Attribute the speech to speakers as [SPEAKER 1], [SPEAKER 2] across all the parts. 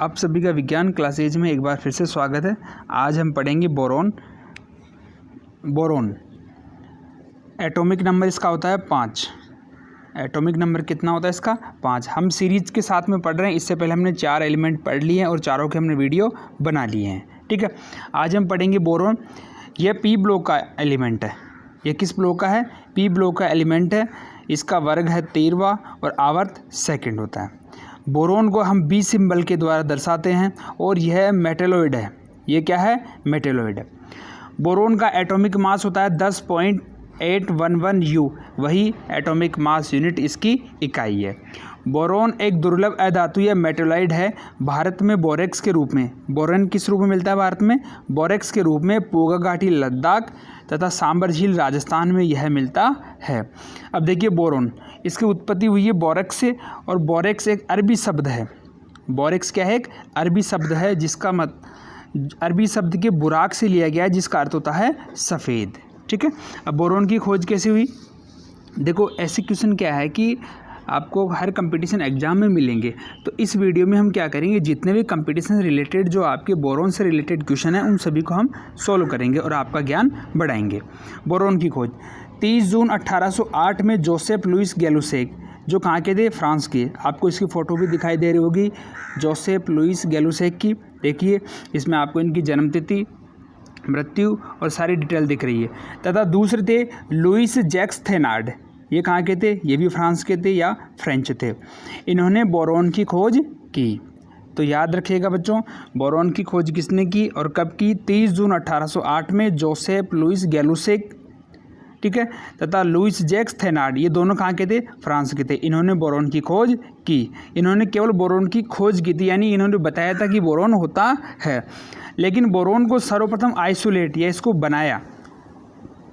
[SPEAKER 1] आप सभी का विज्ञान क्लासेज में एक बार फिर से स्वागत है। आज हम पढ़ेंगे बोरोन। एटॉमिक नंबर इसका होता है 5। एटॉमिक नंबर कितना होता है इसका? 5। हम सीरीज के साथ में पढ़ रहे हैं। इससे पहले हमने 4 एलिमेंट पढ़ लिए हैं और चारों के हमने वीडियो बना लिए हैं। ठीक है, आज हम पढ़ेंगे बोरोन। यह पी ब्लॉक का एलिमेंट है। यह किस ब्लॉक का है? पी ब्लॉक का एलिमेंट है। इसका वर्ग है 13वां और आवर्त सेकंड होता है। बोरोन को हम बी सिंबल के द्वारा दर्शाते हैं और यह मेटेलॉइड है। ये क्या है? मेटेलॉइड है। बोरोन का एटॉमिक मास होता है 10.811 यू, वही एटॉमिक मास यूनिट इसकी इकाई है। बोरोन एक दुर्लभ अधातुय मेटेलॉइड है। भारत में बोरेक्स के रूप में, बोरोन किस रूप में मिलता है भारत में? बोरेक्स के रूप में पूगा घाटी लद्दाख तथा सांबर झील राजस्थान में यह मिलता है। अब देखिए बोरोन, इसकी उत्पत्ति हुई है बोरेक्स से, और बोरेक्स एक अरबी शब्द है। बोरेक्स क्या है? एक अरबी शब्द है जिसका अरबी शब्द के बुराक से लिया गया है, जिसका अर्थ होता है सफ़ेद। ठीक है, अब बोरोन की खोज कैसे हुई? देखो, ऐसे क्वेश्चन क्या है कि आपको हर कंपटीशन एग्जाम में मिलेंगे। तो इस वीडियो में हम क्या करेंगे, जितने भी कंपटीशन रिलेटेड जो आपके बोरोन से रिलेटेड क्वेश्चन है उन सभी को हम सॉल्व करेंगे और आपका ज्ञान बढ़ाएंगे। बोरोन की खोज 30 जून 1808 में जोसेफ लुइस गैलुसेक, जो कहाँ के थे? फ्रांस के। आपको इसकी फ़ोटो भी दिखाई दे रही होगी जोसेफ लुइस गैलुसेक की। देखिए, इसमें आपको इनकी जन्मतिथि, मृत्यु और सारी डिटेल दिख रही है। तथा दूसरे थे लुइस जैक्स थेनार्ड। ये कहाँ के थे? ये भी फ्रांस के थे या फ्रेंच थे। इन्होंने बोरोन की खोज की। तो याद रखिएगा बच्चों, बोरोन की खोज किसने की और कब की? 30 जून 1808 में जोसेफ लुइस गैलुसेक, ठीक है, तथा लुइस जैक्स थेनार्ड, ये दोनों कहाँ के थे? फ्रांस के थे। इन्होंने बोरोन की खोज की। इन्होंने केवल बोरोन की खोज की थी, यानी इन्होंने बताया था कि बोरोन होता है। लेकिन बोरोन को सर्वप्रथम आइसोलेट या इसको बनाया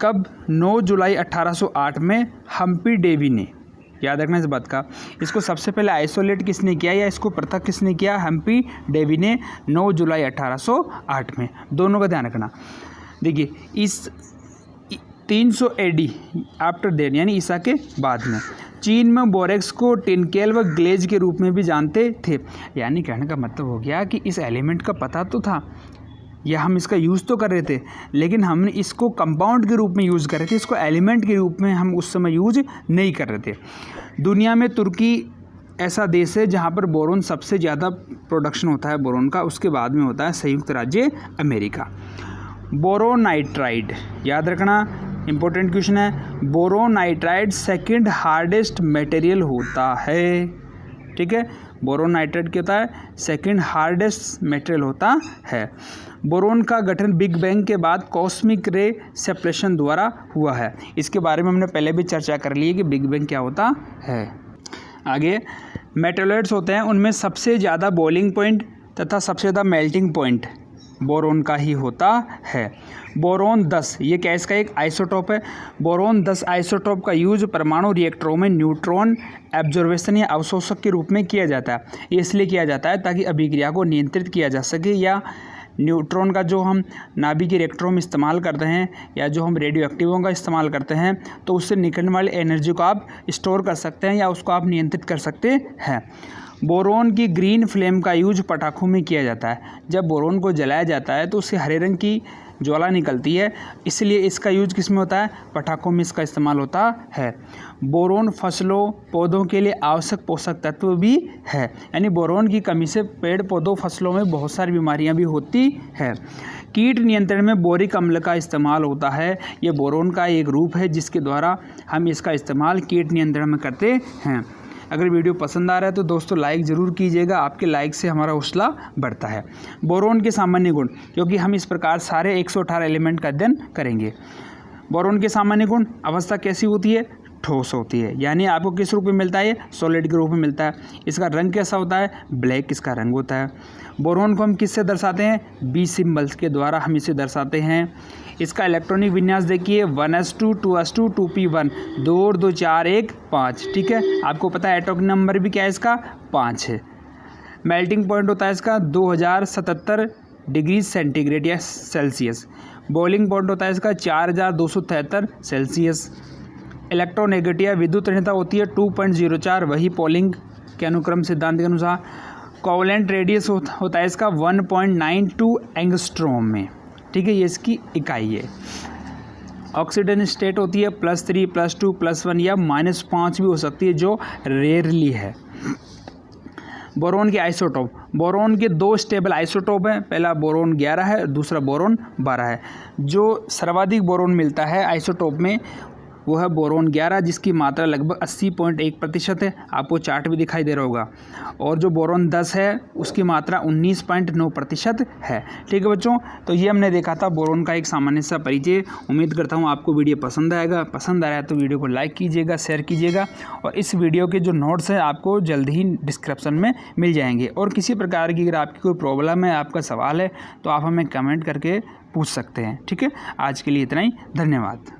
[SPEAKER 1] कब? 9 जुलाई 1808 में हम्पी डेवी ने। याद रखना इस बात का। इसको सबसे पहले आइसोलेट किसने किया या इसको पृथक किसने किया? हम्पी डेवी ने 9 जुलाई 1808 में। दोनों का ध्यान रखना। देखिए, इस 300 AD आफ्टर देन, यानी ईसा के बाद में, चीन में बोरेक्स को टिनकेल व ग्लेज के रूप में भी जानते थे। यानी कहने का मतलब हो गया कि इस एलिमेंट का पता तो था या हम इसका यूज़ तो कर रहे थे, लेकिन हमने इसको कंपाउंड के रूप में यूज़ कर रहे थे। इसको एलिमेंट के रूप में हम उस समय यूज नहीं कर रहे थे। दुनिया में तुर्की ऐसा देश है जहाँ पर बोरोन सबसे ज़्यादा प्रोडक्शन होता है बोरोन का। उसके बाद में होता है संयुक्त राज्य अमेरिका। बोरोनाइट्राइड, याद रखना, इंपॉर्टेंट क्वेश्चन है। बोरोनाइट्राइड सेकंड हार्डेस्ट मटेरियल होता है। ठीक है, बोरोनाइट्राइड क्या होता है? सेकंड हार्डेस्ट मटेरियल होता है। बोरोन का गठन बिग बैंग के बाद कॉस्मिक रे सेपरेशन द्वारा हुआ है। इसके बारे में हमने पहले भी चर्चा कर ली है कि बिग बैंग क्या होता है। आगे मेटेलॉइड्स होते हैं, उनमें सबसे ज़्यादा बॉइलिंग पॉइंट तथा सबसे ज़्यादा मेल्टिंग पॉइंट बोरोन का ही होता है। बोरोन 10, ये क्या इसका एक आइसोटोप है। बोरोन 10 आइसोटोप का यूज परमाणु रिएक्टरों में न्यूट्रॉन एब्जॉर्वेशन या अवशोषक के रूप में किया जाता है। ये इसलिए किया जाता है ताकि अभिक्रिया को नियंत्रित किया जा सके, या न्यूट्रॉन का जो हम नाभिक के रिएक्टरों में इस्तेमाल करते हैं या जो हम रेडियो एक्टिवों का इस्तेमाल करते हैं, तो उससे निकलने वाली एनर्जी को आप स्टोर कर सकते हैं या उसको आप नियंत्रित कर सकते हैं। बोरोन की ग्रीन फ्लेम का यूज पटाखों में किया जाता है। जब बोरोन को जलाया जाता है तो उससे हरे रंग की ज्वाला निकलती है, इसलिए इसका यूज किस में होता है? पटाखों में इसका इस्तेमाल होता है। बोरोन फसलों पौधों के लिए आवश्यक पोषक तत्व भी है, यानी बोरोन की कमी से पेड़ पौधों फसलों में बहुत सारी बीमारियां भी होती है। कीट नियंत्रण में बोरिक अम्ल का इस्तेमाल होता है। यह बोरोन का एक रूप है जिसके द्वारा हम इसका इस्तेमाल कीट नियंत्रण में करते हैं। अगर वीडियो पसंद आ रहा है तो दोस्तों लाइक ज़रूर कीजिएगा, आपके लाइक से हमारा हौसला बढ़ता है। बोरोन के सामान्य गुण, क्योंकि हम इस प्रकार सारे 118 एलिमेंट का अध्ययन करेंगे। बोरोन के सामान्य गुण, अवस्था कैसी होती है? ठोस होती है। यानी आपको किस रूप में मिलता है? सॉलिड के रूप में मिलता है। इसका रंग कैसा होता है? ब्लैक इसका रंग होता है। बोरोन को हम किससे दर्शाते हैं? बी सिंबल्स के द्वारा हम इसे दर्शाते हैं। इसका इलेक्ट्रॉनिक विन्यास देखिए, 1s2 2s2 2p1, 2 और 2 4 1 5। ठीक है, आपको पता है एटॉमिक नंबर भी क्या है इसका? 5 है। मेल्टिंग पॉइंट होता है इसका 2077 डिग्री सेंटीग्रेड या सेल्सियस। बॉइलिंग पॉइंट होता है इसका 4273 सेल्सियस। इलेक्ट्रोनेगेटिव विद्युत ऋणता होती है 2.04, वही पॉलिंग के अनुक्रम सिद्धांत के अनुसार। कोवलेंट रेडियस होता है इसका 1.92 एंगस्ट्रॉम में, ठीक है, ये इसकी इकाई है। ऑक्सीडेशन स्टेट होती है +3, +2, +1 या -5 भी हो सकती है, जो रेयरली है। बोरोन के आइसोटोप, बोरोन के 2 स्टेबल आइसोटोप हैं, पहला बोरोन 11 है, दूसरा बोरोन 12 है। जो सर्वाधिक बोरोन मिलता है आइसोटोप में वो है बोरोन 11, जिसकी मात्रा लगभग 80.1% है, आपको चार्ट भी दिखाई दे रहा होगा। और जो बोरोन 10 है उसकी मात्रा 19.9% है। ठीक है बच्चों, तो ये हमने देखा था बोरोन का एक सामान्य सा परिचय। उम्मीद करता हूँ आपको वीडियो पसंद आएगा। पसंद आया तो वीडियो को लाइक कीजिएगा, शेयर कीजिएगा, और इस वीडियो के जो नोट्स हैं आपको जल्द ही डिस्क्रिप्शन में मिल जाएंगे। और किसी प्रकार की अगर आपकी कोई प्रॉब्लम है, आपका सवाल है, तो आप हमें कमेंट करके पूछ सकते हैं। ठीक है, आज के लिए इतना ही, धन्यवाद।